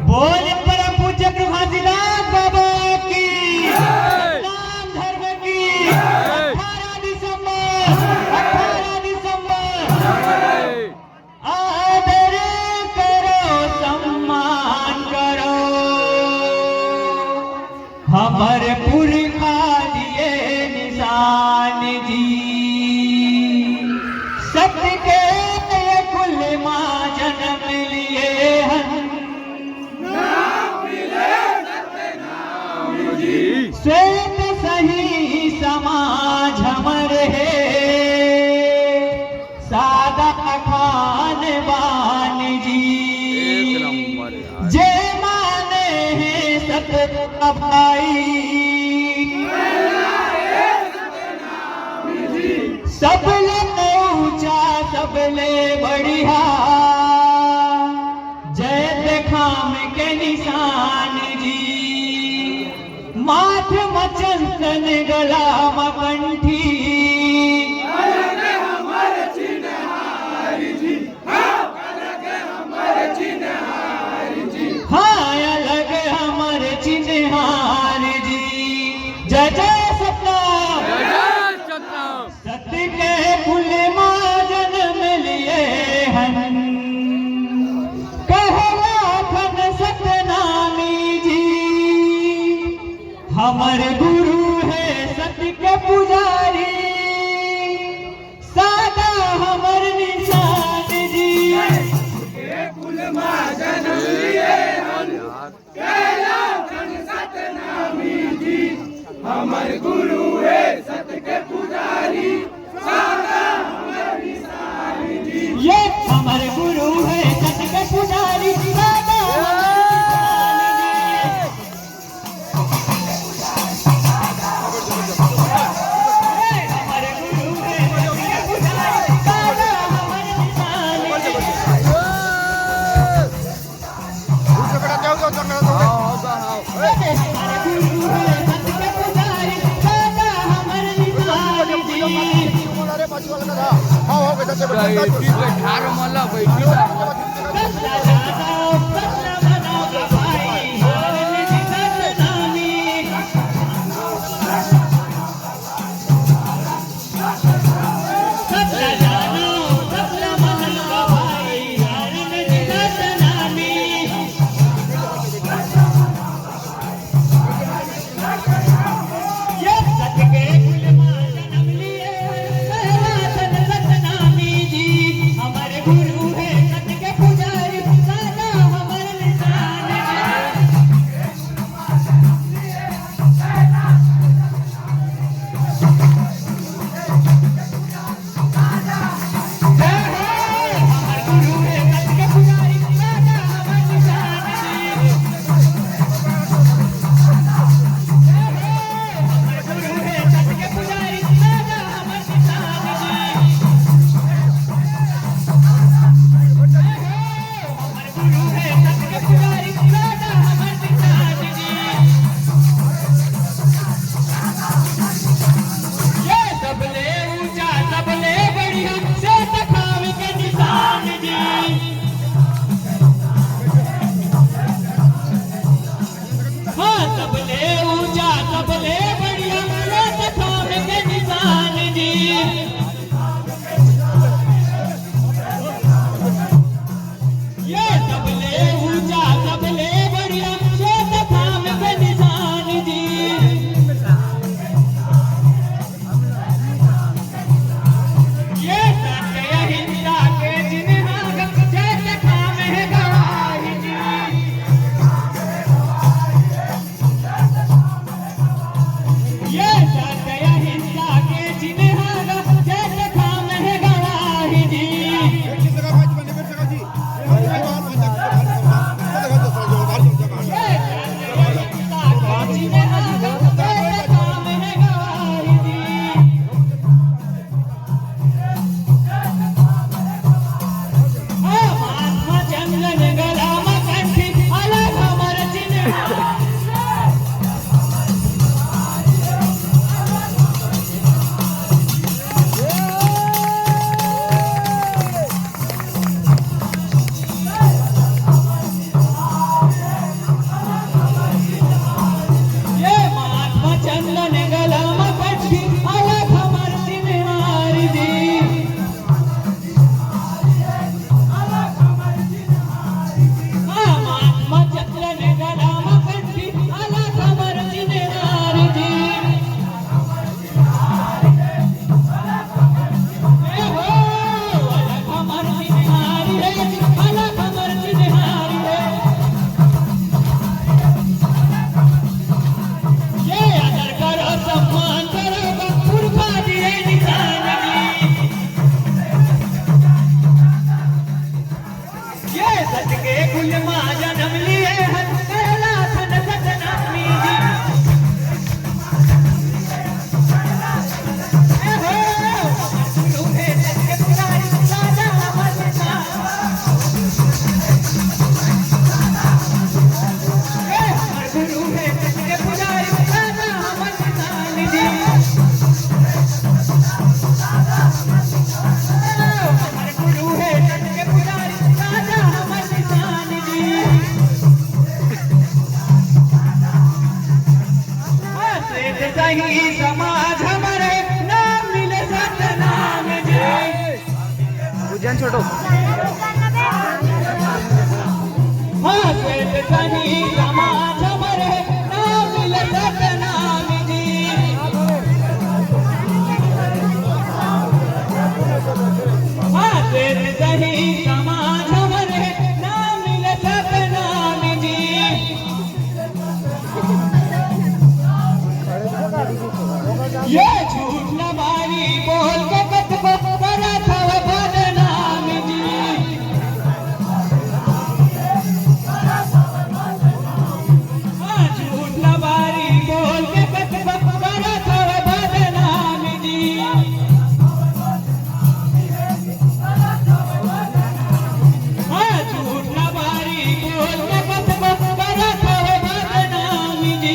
बोल परम पूज्य प्रभाजीनाथ बाबा की नाम धर्म की 18 दिसंबर आदर करो सम्मान करो हमर पुरखा दिए निशान जी सत्य के कुल माँ जन्म लिए श्वेत सही समाज हमर है सादा खान बान जी जे माने हैं सत भाई सबले ऊंचा सबले बढ़िया जय खाम के निशान जी माथ मचंदन गला मकंठी हाँ अलग हमर चिन्हार जी जय जय सतनाम सत्य के कुल माँ जन्म लिए हन कहलाखन सतनामी जी हमर गुरु है सत्य के पुजारी सादा हमर निशान जी कुल माँ जन्म लिए हन कहलाखन सतनामी जी हमर गुरु है सत्य के पुजारी सादा हमर निशान जी ये हमर गुरु है सत्य के पुजारी सादा गुरु है सतके कुल माँ जन्म लिए हन कहला थन सतनामी जी समाज हमारे नाम मिले सतनाम जी उज्जैन छोटो हाँ श्वेत सही समाज हमारे नाम मिले सतनाम जी हाँ श्वेत सही समाज हमारे नाम मिले सतनाम जी ये झूठ न मारी बोल के कत को करा था बदनाम जी हाँ झूठ न मारी बोल के कत को करा था बदनाम जी हाँ झूठ न मारी बोल के कत को करा था बदनाम जी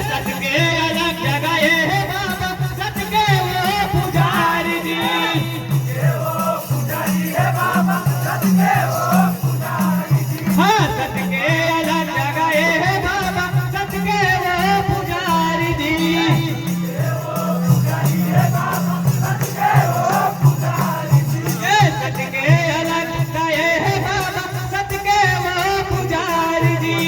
सतके अलग जगाए है बाबा सतके वो पुजारी जी हाँ सतके अलग जगाए है बाबा सतके वो पुजारी जी ये सतके अलग जगाए है बाबा सतके वो पुजारी जी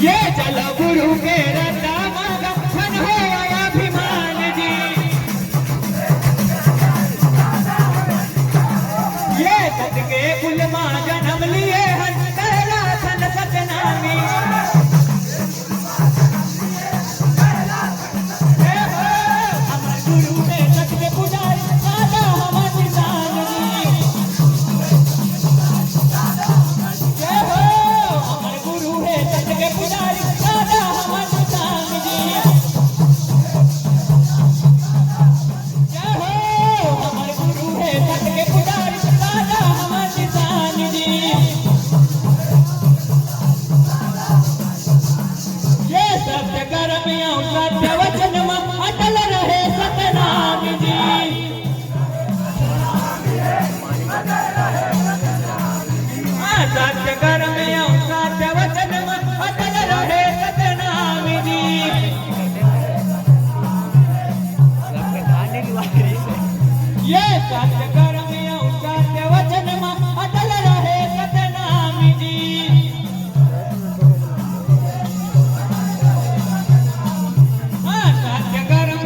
ये चल गुरु के रत्ता मांगा धन हो अभिमान जी ये सतके कुल माँ जन्म लिए हन कहला थन सतनामी हमारे गुरु ने सतके पुजारी दादा हमारे किसान जी हमारे गुरु है सतके पुजारी दादा हमारे किसान जी जय हो हमारे गुरु है सतके पुजारी दादा हमारे किसान जी ये सत्य कर्म सत्य वचन में अटल रहे सतनाम जी सत्य कर्म सत्य वचन में अटल रहे सतनाम जी ये सत्य कर्म सत्य वचन में अटल रहे सतनाम जी हाँ सत्य कर्म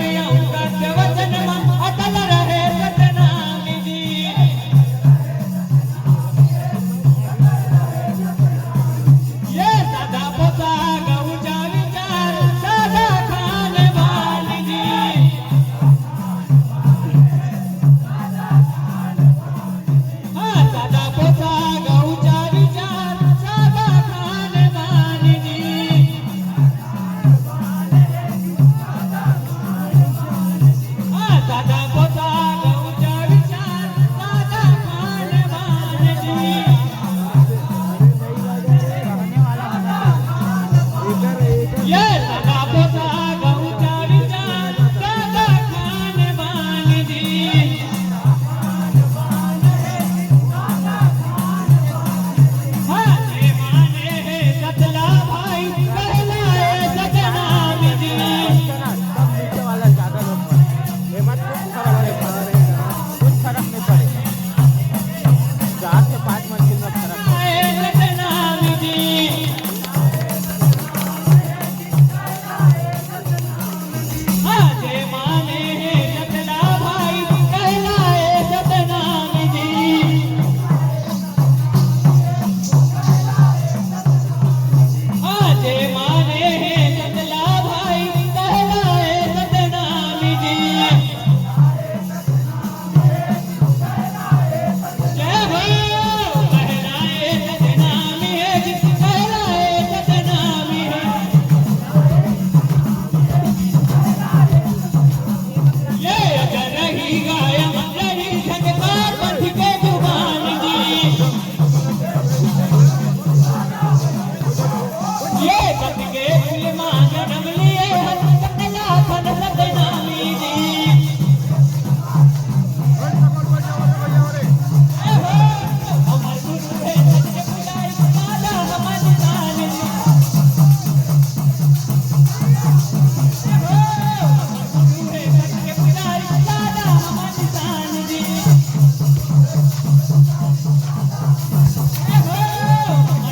सत्य वचन में अटल रहे सतनाम जी ये सदा पोता गौचा विचार सदा खाने वाली जी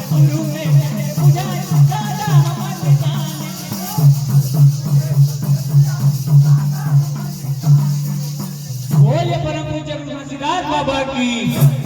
गुरु है पुजारी दादा हमारे जाने। बोले परम पूज्य गुरु घसीदास बाबा की।